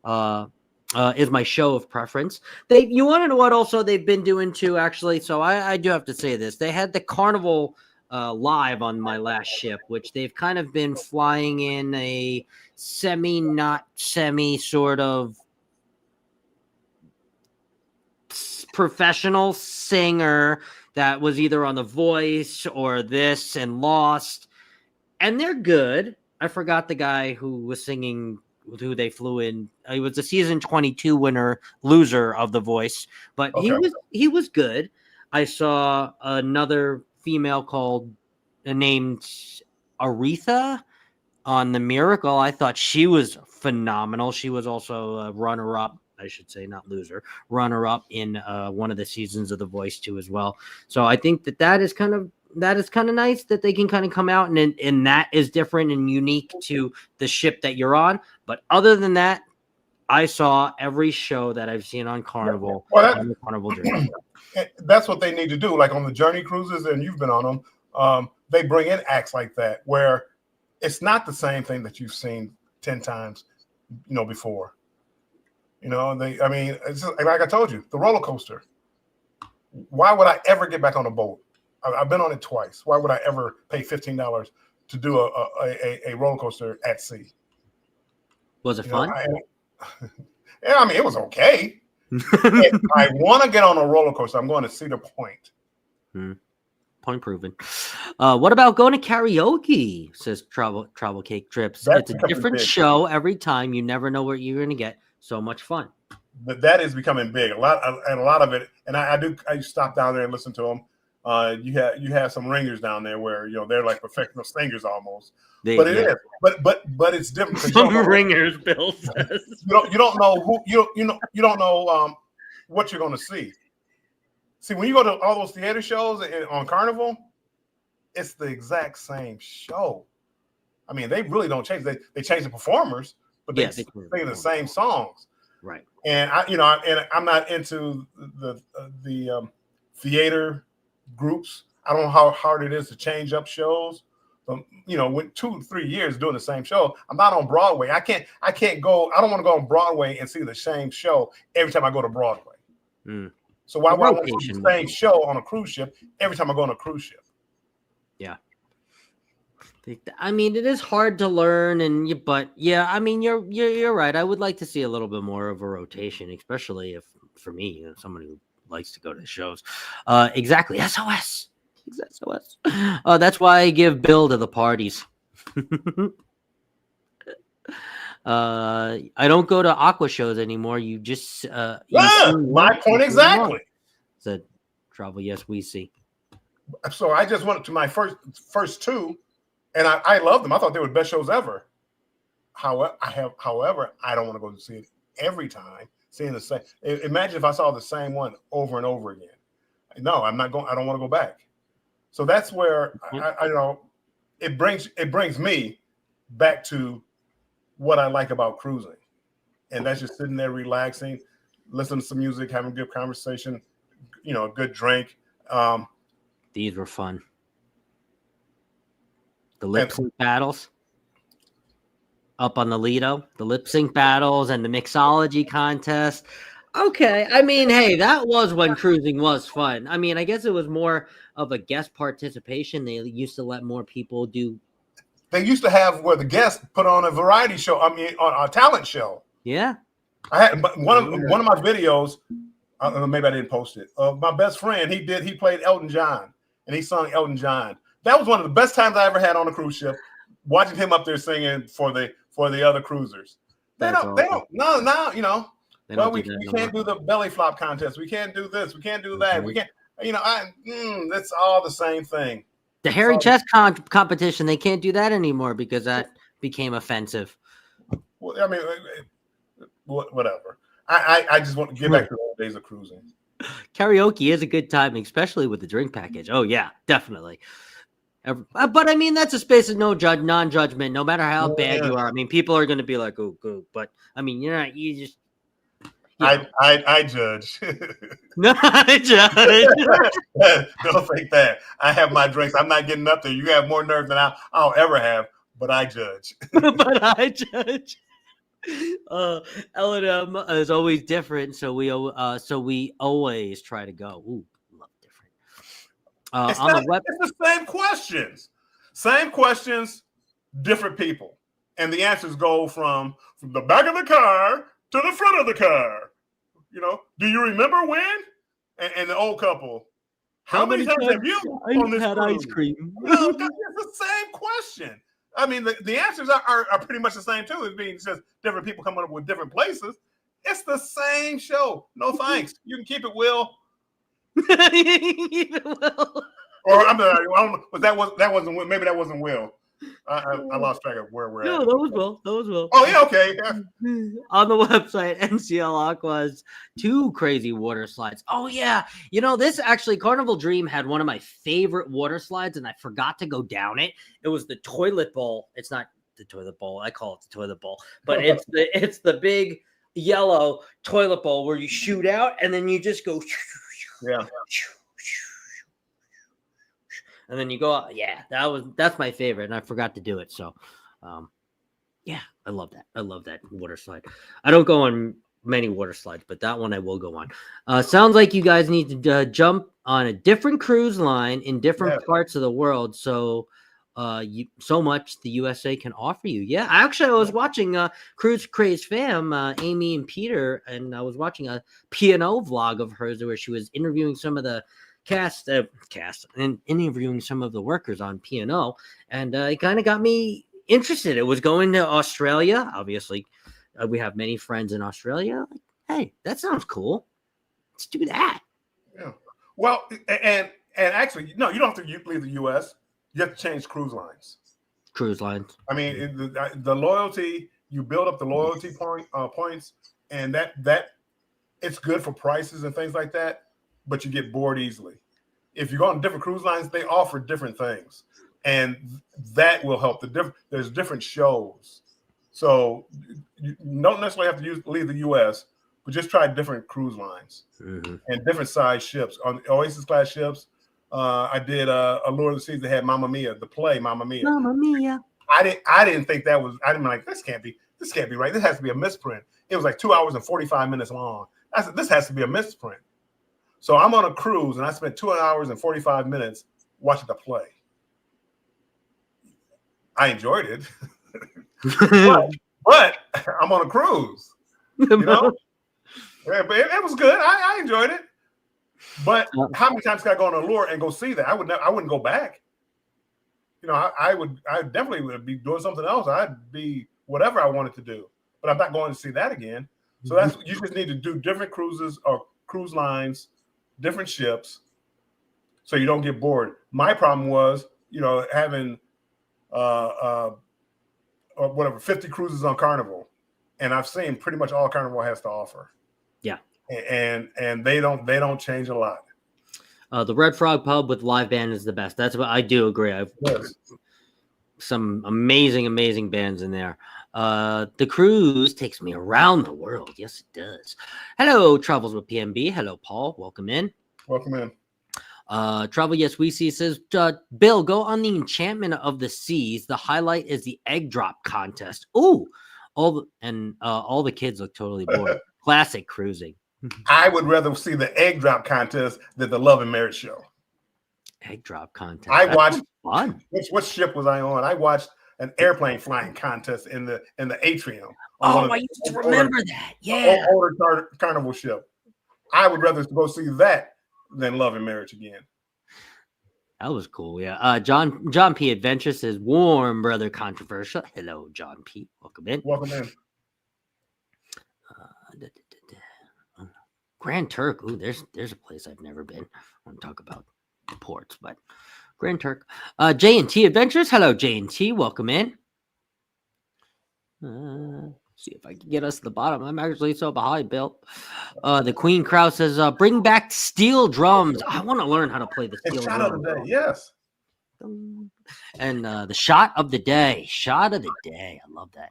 Is my show of preference. You want to know what also they've been doing, too, actually? So I do have to say this. They had the Carnival live on my last ship, which they've kind of been flying in a not semi sort of professional singer that was either on The Voice or this and Lost, and they're good. I forgot the guy who was singing, who they flew in. He was the season 22 loser of The Voice, but okay. he was good. I saw another female named Aretha on The Miracle. I thought she was phenomenal. She was also a runner-up, I should say, not loser, runner-up in one of the seasons of The Voice too as well. So I think that is kind of nice that they can kind of come out and that is different and unique to the ship that you're on. But other than that, I saw every show that I've seen on Carnival on the Carnival Journey. That's what they need to do. Like on the Journey cruises, and you've been on them, they bring in acts like that where it's not the same thing that you've seen 10 times, before. It's just, like I told you, the roller coaster. Why would I ever get back on a boat? I've been on it twice. Why would I ever pay $15 to do a roller coaster at sea? Was it fun? It was okay. If I want to get on a roller coaster, I'm going to Cedar Point. Point proven. What about going to karaoke? Says Travel Cake Trips. It's a different show every time. You never know what you're going to get. So much fun. But that is becoming big. A lot of it, and I stop down there and listen to them. You have some ringers down there where they're like professional singers almost. But it's different. Some ringers, Bill says. You don't know who you don't know what you're going to see. See, when you go to all those theater shows on Carnival, it's the exact same show. I mean, they really don't change. They change the performers, but they sing the same songs. Right. And I'm not into the theater groups. I don't know how hard it is to change up shows. But, with 2-3 years doing the same show, I'm not on Broadway. I can't go. I don't want to go on Broadway and see the same show every time I go to Broadway. Mm. So why would I want to see the same show on a cruise ship every time I go on a cruise ship? Yeah. I mean, it is hard to learn, but yeah, I mean, you're right. I would like to see a little bit more of a rotation, especially if, for me, someone who likes to go to shows. Exactly. SOS. SOS. That's why I give Bill to the parties. I don't go to Aqua shows anymore. You just my point exactly. Said Travel Yes We See. So I just went to my first two, and I love them. I thought they were the best shows ever. However, I don't want to go see it every time. Seeing the same. Imagine if I saw the same one over and over again. No, I'm not going. I don't want to go back. So that's where I it brings me back to what I like about cruising, and that's just sitting there relaxing, listening to some music, having a good conversation, a good drink. These were fun. The lip sync battles up on the Lido, the lip sync battles and the mixology contest. Okay. I mean, hey, that was when cruising was fun. I mean, I guess it was more of a guest participation. They used to let more people do. They used to have where the guests put on a variety show. I mean, on a talent show. Yeah. I had one of my videos. Maybe I didn't post it. My best friend, he played Elton John, and he sung Elton John. That was one of the best times I ever had on a cruise ship, watching him up there singing for the other cruisers. They don't. We can't do the belly flop contest. We can't do this. We can't do that. We can't. That's all the same thing. The hairy chest competition, they can't do that anymore because that became offensive. Well, I mean, whatever. I just want to get back to the old days of cruising. Karaoke is a good time, especially with the drink package. Oh yeah, definitely. But I mean, that's a space of non-judgment. No matter how bad you are, I mean, people are going to be like, "Oh, good," but I mean, you just. I judge. No, I judge. Don't think that. I have my drinks. I'm not getting up there. You have more nerve than I'll ever have, but I judge. But I judge. L&M is always different, so we always try to go. Ooh, love different. It's the same questions, different people, and the answers go from the back of the car to the front of the car. Do you remember when? And the old couple, how many times have you on this had cruise? ice cream? It's the same question. I mean, the answers are pretty much the same too. It's being just different people coming up with different places. It's the same show. No thanks. You can keep it, Will. Keep it, Will. Or that wasn't maybe that wasn't Will. I lost track of where we're at. No, that was Will. Oh yeah, okay. On the website, NCL Aqua's 2 crazy water slides. Oh yeah, this actually Carnival Dream had one of my favorite water slides, and I forgot to go down it. It was the toilet bowl. It's not the toilet bowl. I call it the toilet bowl, but it's the big yellow toilet bowl where you shoot out and then you just go. Yeah. And then you go out. Yeah, that's my favorite, and I forgot to do it. So, yeah, I love that. I love that water slide. I don't go on many water slides, but that one I will go on. Sounds like you guys need to jump on a different cruise line in different parts of the world. So, so much the USA can offer you. Yeah, actually, I was watching Cruise Craze Fam, Amy and Peter, and I was watching a P&O vlog of hers where she was interviewing some of the cast and interviewing some of the workers on P&O, and it kind of got me interested. It was going to Australia. Obviously, we have many friends in Australia. Like, hey, that sounds cool. Let's do that. Yeah. Well, and actually, no, you don't have to leave the U.S. You have to change cruise lines. I mean, the loyalty, you build up the loyalty points, and that it's good for prices and things like that. But you get bored easily. If you go on different cruise lines, they offer different things. and that will help. There's different shows, so you don't necessarily have to leave the U.S., but just try different cruise lines and different size ships. On Oasis class ships, I did Allure of the Seas that had Mamma Mia, the play Mamma Mia. Mamma Mia. I didn't think that was. I didn't like this. Can't be right. This has to be a misprint. It was like 2 hours and 45 minutes long. I said this has to be a misprint. So I'm on a cruise and I spent 2 hours and 45 minutes watching the play. I enjoyed it, but I'm on a cruise. You know, yeah, but it was good. I enjoyed it. But how many times can I go on Allure and go see that? I wouldn't go back. You know, I definitely would be doing something else. I'd be whatever I wanted to do, but I'm not going to see that again. So you just need to do different cruises or cruise lines, different ships, so you don't get bored. My problem was, you know, having or whatever 50 cruises on Carnival, and I've seen pretty much all Carnival has to offer. Yeah, and they don't change a lot. The Red Frog Pub with live band is the best. That's what I do agree. I've some amazing bands in there. The cruise takes me around the world. Yes, it does. Hello, Travels with PMB. Hello, Paul. Welcome in. Welcome in. Travel Yes We See says, Bill, go on the Enchantment of the Seas. The highlight is the egg drop contest. Ooh, all the kids look totally bored. Classic cruising. I would rather see the egg drop contest than the Love and Marriage show. Egg drop contest. I watched fun. What ship was I on? I watched an airplane flying contest in the atrium. Oh, I used to remember that. Yeah. Older Carnival ship. I would rather go see that than Love and Marriage again. That was cool. Yeah. John P. Adventure says, warm brother controversial. Hello, John P. Welcome in. Welcome in. Grand Turk. Ooh, there's a place I've never been. I want to talk about ports, but Grand Turk. J&T Adventures. Hello, J&T. Welcome in. See if I can get us to the bottom. I'm actually so behind, Bill. The Queen Krause says, bring back steel drums. I want to learn how to play the steel drums. Yes. And the shot of the day. Shot of the day. I love that.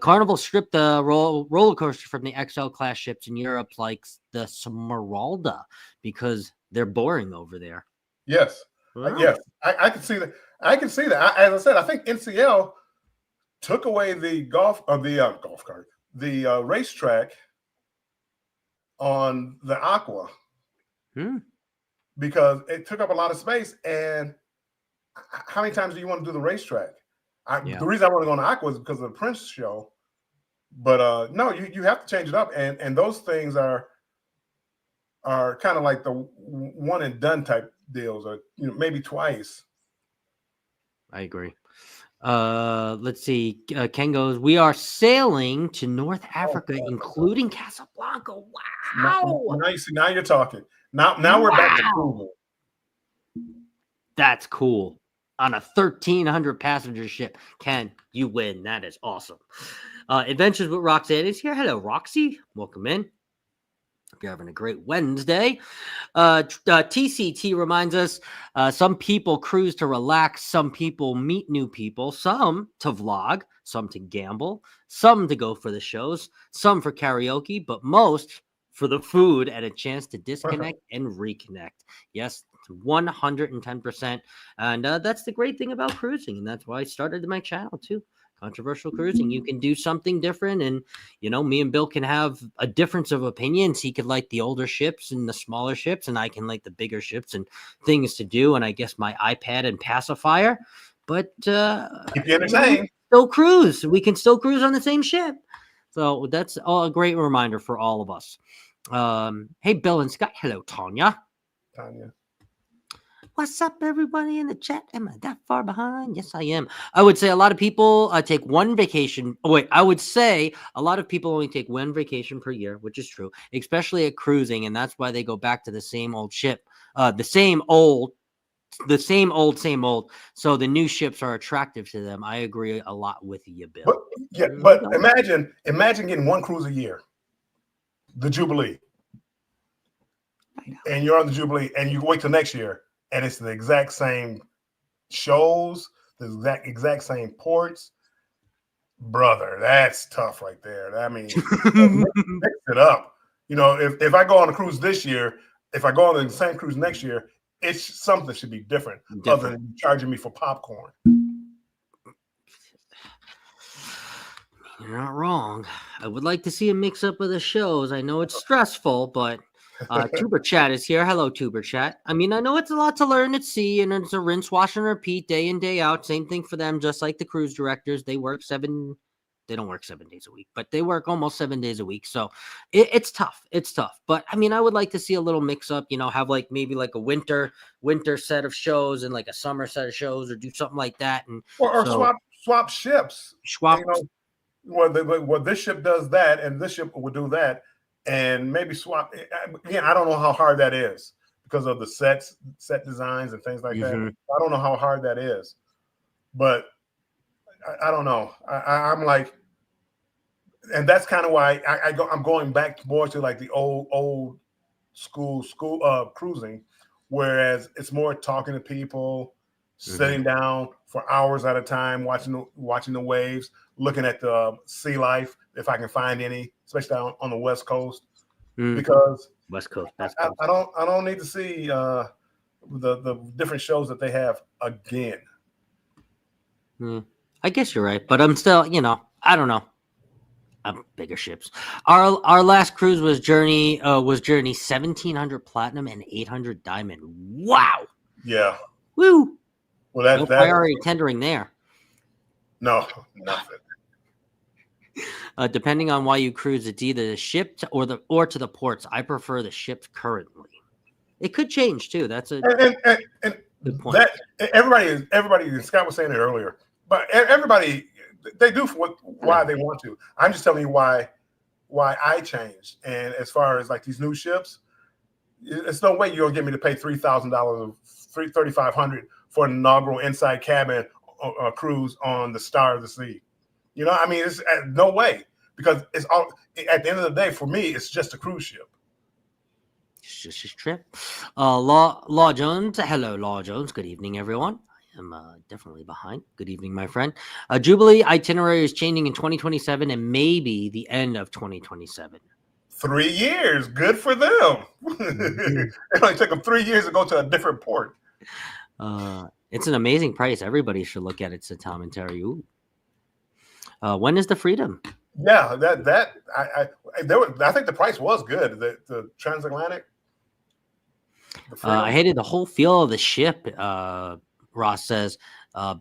Carnival stripped the roller coaster from the XL class ships in Europe, like the Smeralda, because they're boring over there. Yes. Yes. I can see that. I can see that. As I said, I think NCL took away the golf cart, the racetrack on the Aqua because it took up a lot of space. And how many times do you want to do the racetrack? The reason I want to go on the Aqua is because of the Prince show. But no, you have to change it up. And those things are kind of like the one and done type deals, or maybe twice. I agree. Let's see. Ken goes, we are sailing to North Africa, including Casablanca. Wow. Now you're talking. Now we're back to cruising. That's cool. On a 1,300 passenger ship. Ken, you win. That is awesome. Adventures with Roxanne is here. Hello, Roxy. Welcome in. Hope you're having a great Wednesday. TCT reminds us some people cruise to relax, some people meet new people, some to vlog, some to gamble, some to go for the shows, some for karaoke, but most for the food and a chance to disconnect and reconnect. Yes, 110%. And that's the great thing about cruising. And that's why I started my channel too. Controversial cruising. You can do something different, and me and Bill can have a difference of opinions. He could like the older ships and the smaller ships, and I can like the bigger ships and things to do, and I guess my iPad and pacifier. But keep you entertained. Still cruise. We can still cruise on the same ship. So that's a great reminder for all of us. Hey, Bill and Scott. Hello, Tanya. What's up, everybody in the chat? Am I that far behind? Yes, I am. I would say a lot of people take one vacation. I would say a lot of people only take one vacation per year, which is true, especially at cruising. And that's why they go back to the same old ship, the same old. So the new ships are attractive to them. I agree a lot with you, Bill. But imagine getting one cruise a year, the Jubilee. And you're on the Jubilee and you wait till next year. And it's the exact same shows, the exact same ports, brother, that's tough right there. I mean, mix it up. If I go on a cruise this year, if I go on the same cruise next year, it's something should be different other than charging me for popcorn. You're not wrong. I would like to see a mix up of the shows. I know it's stressful, but Tuber Chat is here. Hello, Tuber Chat. I mean, I know it's a lot to learn at sea, and it's a rinse, wash, and repeat day in, day out. Same thing for them, just like the cruise directors. They don't work 7 days a week, but they work almost 7 days a week. So it's tough. It's tough. But I mean, I would like to see a little mix up, have like maybe like a winter set of shows and like a summer set of shows, or do something like that. And or swap ships. Swap. Well, this ship does that, and this ship will do that, and maybe swap. Again, I don't know how hard that is because of the set designs and things like that. I don't know how hard that is, but I don't know. I'm like, and that's kind of why I'm going back more to like the old school cruising, whereas it's more talking to people, sitting down for hours at a time, watching the waves, looking at the sea life if I can find any, especially on the West Coast, because West Coast. I don't need to see the different shows that they have again. I guess you're right, but I'm still, I don't know. I'm bigger ships. Our last cruise was Journey 1700 Platinum and 800 Diamond. Wow. Yeah. Woo. Well, that's priority tendering there. No, nothing. Depending on why you cruise, it's either the ship or to the ports. I prefer the ships currently. It could change too. That's a good point. Everybody. Scott was saying it earlier, but everybody they do why they want to. I'm just telling you why I changed. And as far as like these new ships, it's no way you're gonna get me to pay $3,000, $3,500 for an inaugural inside cabin cruise on the Star of the Sea. I mean, it's no way, because it's all at the end of the day for me, it's just a cruise ship. It's just a trip. Law Jones, hello, Law Jones. Good evening, everyone. I am definitely behind. Good evening, my friend. Jubilee itinerary is changing in 2027 and maybe the end of 2027. 3 years, good for them. It only took them 3 years to go to a different port. It's an amazing price. Everybody should look at it, said Tom and Terry. Ooh. When is the Freedom? Yeah, I think the price was good. The transatlantic. I hated the whole feel of the ship. Ross says,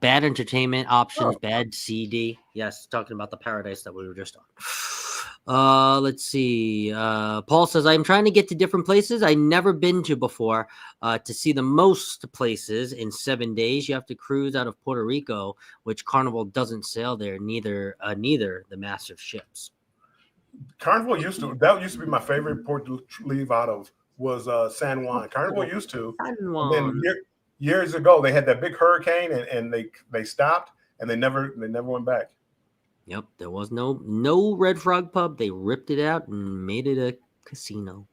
bad entertainment options, bad CD. Yes, talking about the Paradise that we were just on. Let's see. Paul says, I'm trying to get to different places I never been to before to see the most places in 7 days. You have to cruise out of Puerto Rico, which Carnival doesn't sail there, neither the massive ships. Carnival used to be my favorite port to leave out of was San Juan. Carnival used to. San Juan. And then years ago they had that big hurricane and they stopped and they never went back. Yep, there was no Red Frog Pub. They ripped it out and made it a casino.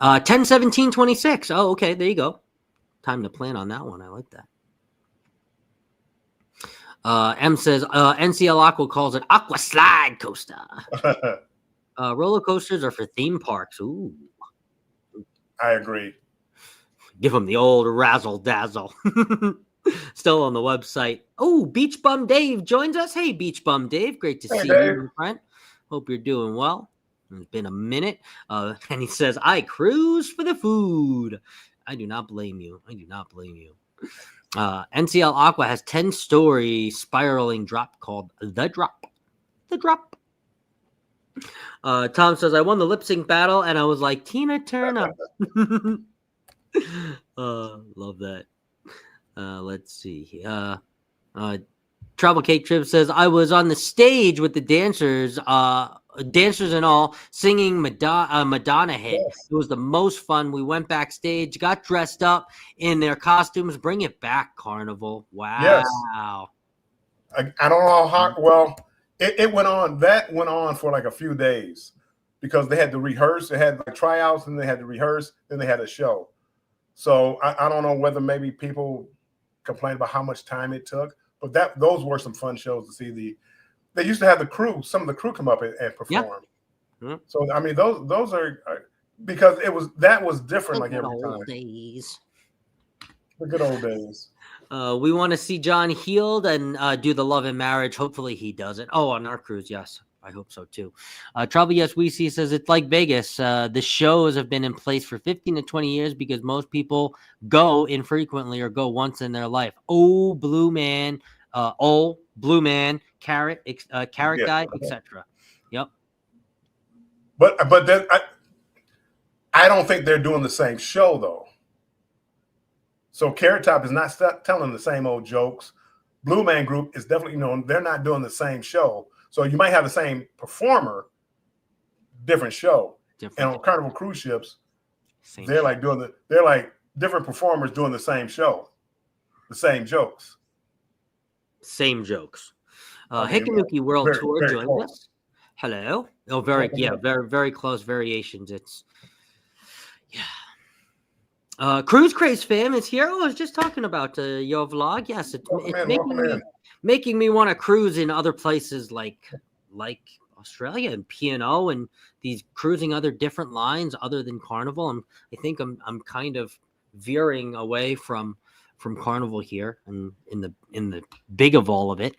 10/17/26. Oh, okay, there you go. Time to plan on that one. I like that. M says NCL Aqua calls it Aqua Slide Coaster. Roller coasters are for theme parks. Ooh, I agree. Give them the old razzle dazzle. Still on the website. Oh, Beach Bum Dave joins us. Hey, Beach Bum Dave. Great to see Dave. you, my friend. Hope you're doing well. It's been a minute. And he says, I cruise for the food. I do not blame you. NCL Aqua has 10-story spiraling drop called The Drop. The Drop. Tom says, I won the lip sync battle, and I was like, Tina Turner. Love that. Let's see. Travel Cake Trip says, I was on the stage with the dancers and all, singing Madonna hit. Yes. It was the most fun. We went backstage, got dressed up in their costumes. Bring it back, Carnival. Wow. Yes. I don't know how well it went on. That went on for like a few days because they had to rehearse. They had like tryouts, and they had to rehearse. Then they had a show. So I don't know whether maybe people complained about how much time it took, but those were some fun shows to see. They used to have some of the crew come up and perform. Yeah. So I mean, those are because that was different. The Like every old time, days. the good old days. We want to see John healed and do the love and marriage. Hopefully he does it. Oh, on our cruise, yes. I hope so too. Trouble Yes We See says it's like Vegas. The shows have been in place for 15 to 20 years because most people go infrequently or go once in their life. Oh, Blue Man, Carrot, Carrot Yeah. Guy, etc. Yep. But then I don't think they're doing the same show though. So Carrot Top is not telling the same old jokes. Blue Man Group is definitely, they're not doing the same show. So you might have the same performer, different show. And on Carnival cruise ships, they're like different performers doing the same show, the same jokes. Same jokes. Hikanuki World Tour joined us. Hello. Oh, very very close variations. It's Cruise Craze fam is here. I was just talking about your vlog. Yes, it's making me want to cruise in other places like Australia and P&O and these cruising other different lines other than Carnival. I think I'm kind of veering away from Carnival here and in the big of all of it.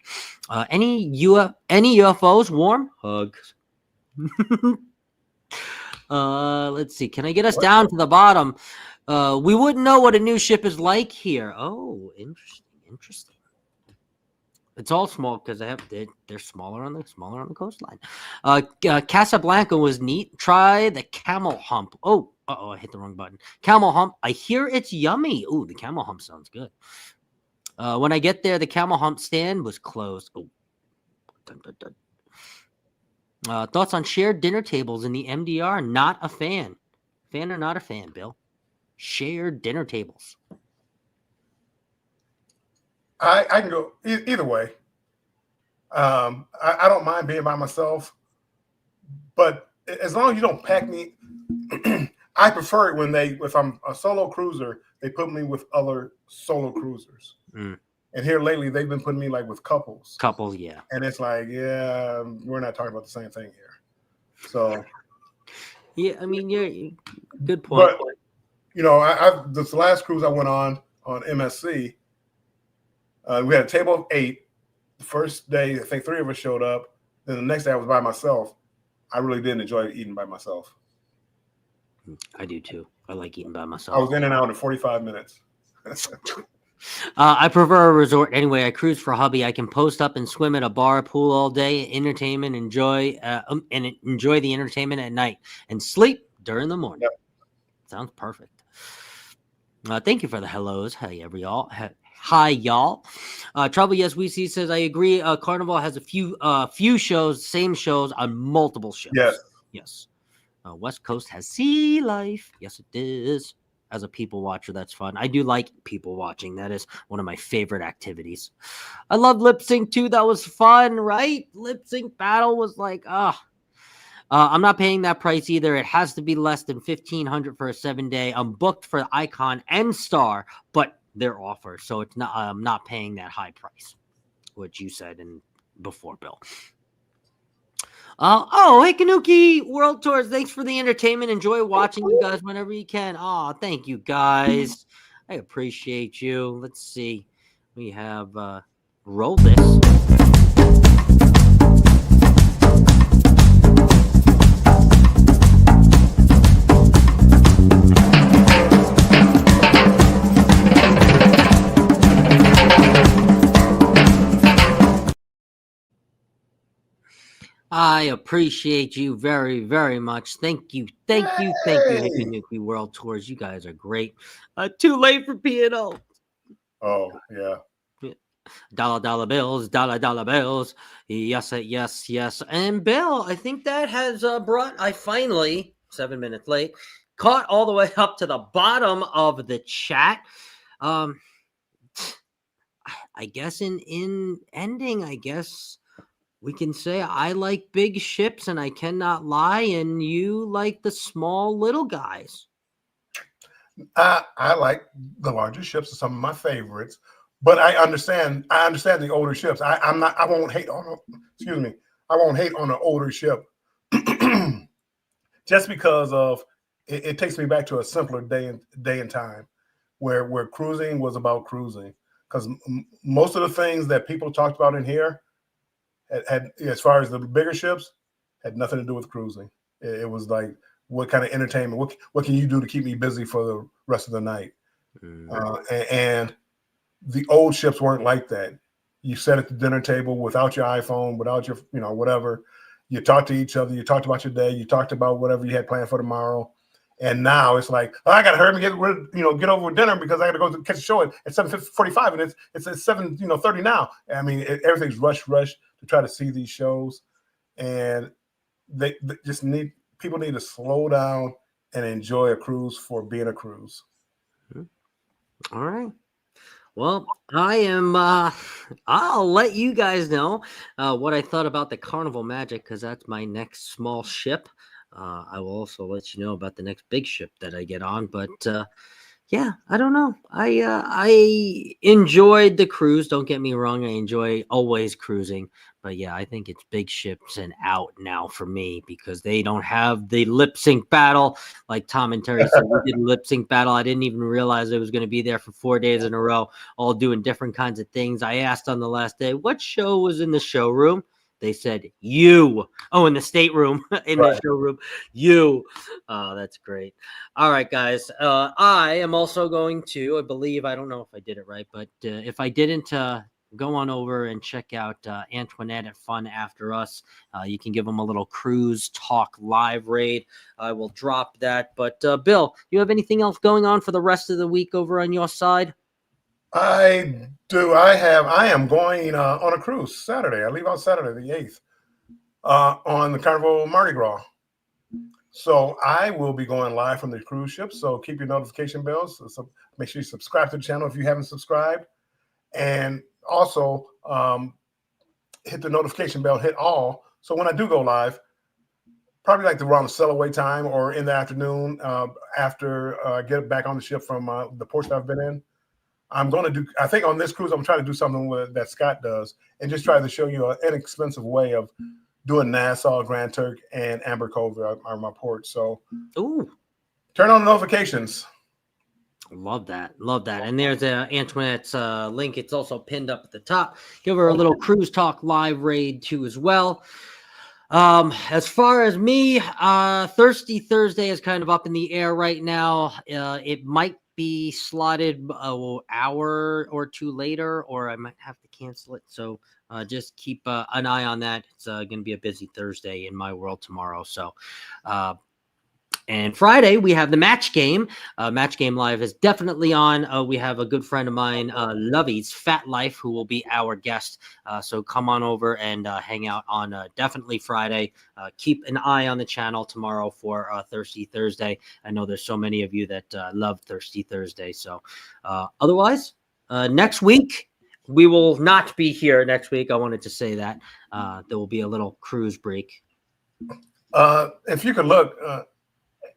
Any UFOs? Warm hugs. Let's see. Can I get us down to the bottom? We wouldn't know what a new ship is like here. Oh, interesting. It's all small because they're smaller on the coastline. Casablanca was neat. Try the camel hump. Oh, I hit the wrong button. Camel hump. I hear it's yummy. Ooh, the camel hump sounds good. When I get there, the camel hump stand was closed. Oh, dun, dun, dun. Thoughts on shared dinner tables in the MDR? Not a fan. Fan or not a fan, Bill? Shared dinner tables. I can go either way. I don't mind being by myself, but as long as you don't pack me, I prefer it if I'm a solo cruiser, they put me with other solo cruisers. And here lately, they've been putting me like with couples. Couples, yeah. And it's like, yeah, we're not talking about the same thing here. So, yeah, I mean, you're good point. But this last cruise I went on MSC. We had a table of 8. The first day, I think 3 of us showed up. Then the next day, I was by myself. I really didn't enjoy eating by myself. I do too. I like eating by myself. I was in and out in 45 minutes. I prefer a resort anyway. I cruise for hobby. I can post up and swim at a bar, pool all day, entertainment, enjoy the entertainment at night, and sleep during the morning. Yep. Sounds perfect. Thank you for the hellos. Hey, y'all. Hi, y'all. Trouble Yes We See says, I agree. Carnival has a few shows, same shows on multiple ships. Yes. West Coast has sea life. Yes, it is. As a people watcher, that's fun. I do like people watching. That is one of my favorite activities. I love lip sync too. That was fun, right? Lip sync battle was like, I'm not paying that price either. It has to be less than $1,500 for a 7-day. I'm booked for Icon and Star, but their offer, so it's not. I'm not paying that high price, which you said before, Bill. Hikanuki World Tours. Thanks for the entertainment. Enjoy watching you guys whenever you can. Oh, thank you guys. I appreciate you. Let's see. We have roll this. I appreciate you very, very much. Thank you. Hikanuki World Tours. You guys are great. Too late for P&O. Oh, yeah. Dollar bills. Yes. And Bill, I think that has brought, I finally, 7 minutes late, caught all the way up to the bottom of the chat. I guess in ending, I guess we can say I like big ships and I cannot lie, and you like the small little guys. I like the larger ships, are some of my favorites, but I understand the older ships. I won't hate on, excuse me, I won't hate on an older ship just because of it takes me back to a simpler day and time where cruising was about cruising. Because most of the things that people talked about in here had, as far as the bigger ships, had nothing to do with cruising. It was like, what kind of entertainment? What can you do to keep me busy for the rest of the night? And the old ships weren't like that. You sat at the dinner table without your iPhone, without your, whatever. You talked to each other. You talked about your day. You talked about whatever you had planned for tomorrow. And now it's like, oh, I got to hurry and get over with dinner because I got to go catch a show at 7:45 and it's at 7:30 now. I mean, everything's rush to try to see these shows, and they just people need to slow down and enjoy a cruise for being a cruise. All right. Well, I'll let you guys know what I thought about the Carnival Magic, because that's my next small ship. I will also let you know about the next big ship that I get on. But yeah, I don't know. I enjoyed the cruise. Don't get me wrong. I enjoy always cruising. But yeah, I think it's big ships and out now for me, because they don't have the lip sync battle. Like Tom and Terry said, we did lip sync battle. I didn't even realize it was going to be there for 4 days in a row, all doing different kinds of things. I asked on the last day, what show was in the showroom? They said, you. Oh, in the stateroom, in the showroom, you. Oh, that's great. All right, guys. I am also going to, I believe, I don't know if I did it right, but if I didn't, go on over and check out Antoinette at Fun After Us. You can give them a little cruise talk live raid. I will drop that. But Bill, you have anything else going on for the rest of the week over on your side? I do. I am going on a cruise Saturday. I leave out Saturday the 8th on the Carnival Mardi Gras. So I will be going live from the cruise ship. So keep your notification bells. So make sure you subscribe to the channel if you haven't subscribed. And also hit the notification bell, hit all. So when I do go live, probably like around the sail away time or in the afternoon after I get back on the ship from the port that I've been in, I'm going to do, I think on this cruise, I'm trying to do something that Scott does and just try to show you an inexpensive way of doing Nassau, Grand Turk, and Amber Cove are my ports. So turn on the notifications. Love that. And there's Antoinette's link. It's also pinned up at the top. Give her a little cruise talk live raid too as well. As far as me, Thirsty Thursday is kind of up in the air right now. It might be slotted an hour or two later, or I might have to cancel it. So just keep an eye on that. It's going to be a busy Thursday in my world tomorrow. So and Friday, we have the Match Game. Match Game Live is definitely on. We have a good friend of mine, Lovey's Fat Life, who will be our guest. So come on over and hang out on definitely Friday. Keep an eye on the channel tomorrow for Thirsty Thursday. I know there's so many of you that love Thirsty Thursday. So otherwise, next week, we will not be here next week. I wanted to say that. There will be a little cruise break. If you could look...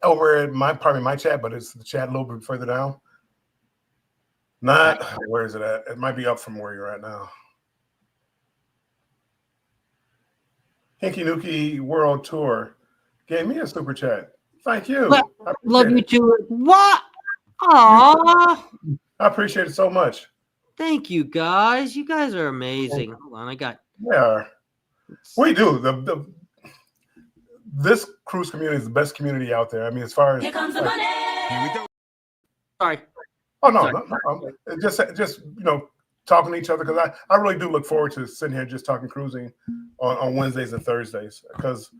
over at my chat, but it's the chat a little bit further down. Where is it at? It might be up from where you're at now. Hinky Nookie World Tour gave me a super chat. Thank you. Love you too. What? Aww. I appreciate it so much. Thank you, guys. You guys are amazing. Hold on, we do. This cruise community is the best community out there. I mean, as far as here comes the money. Here we go. Sorry. Oh no. Just talking to each other, because I really do look forward to sitting here just talking cruising on Wednesdays and Thursdays, because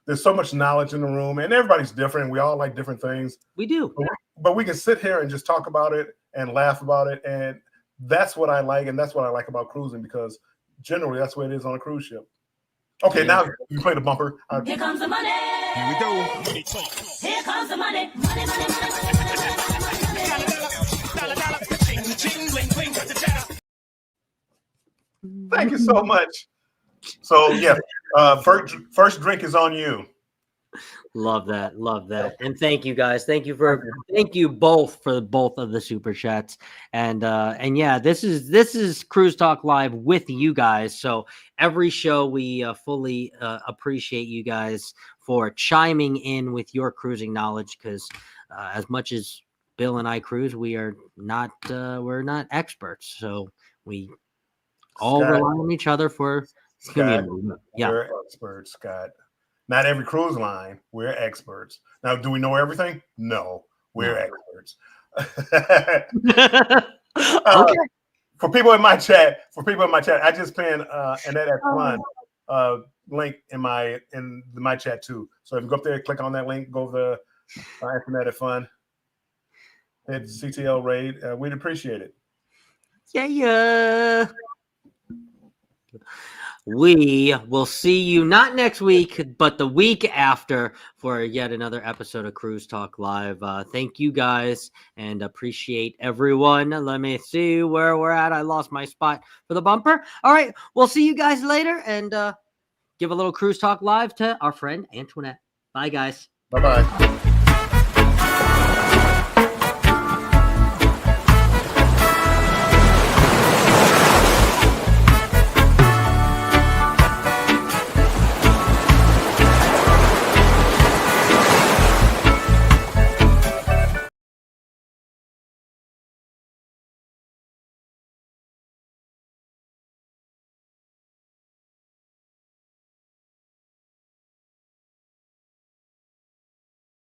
there's so much knowledge in the room and everybody's different. We all like different things. We do. But we can sit here and just talk about it and laugh about it. And that's what I like. And that's what I like about cruising, because generally that's what it is on a cruise ship. Okay, now you play the bumper. Here comes the money. Here we go. Here comes the money. Money. Thank you so much. So yeah, first drink is on you. Love that. Love that. And thank you guys. Thank you both for both of the super chats. And yeah, this is Cruise Talk Live with you guys. So every show we fully appreciate you guys for chiming in with your cruising knowledge, because as much as Bill and I cruise, we're not experts. So we all Scott, rely on each other for Scott, community. Yeah. we're experts, Scott. Not every cruise line, we're experts. Now, do we know everything? No, we're experts. Okay. For people in my chat, I just pinned Annette at Fun link in my chat too. So if you go up there, click on that link, go to Annette at Fun, hit CTL raid. We'd appreciate it. Yeah. We will see you not next week, but the week after for yet another episode of Cruise Talk Live. Thank you guys and appreciate everyone. Let me see where we're at. I lost my spot for the bumper. All right. We'll see you guys later and give a little Cruise Talk Live to our friend Antoinette. Bye, guys. Bye-bye.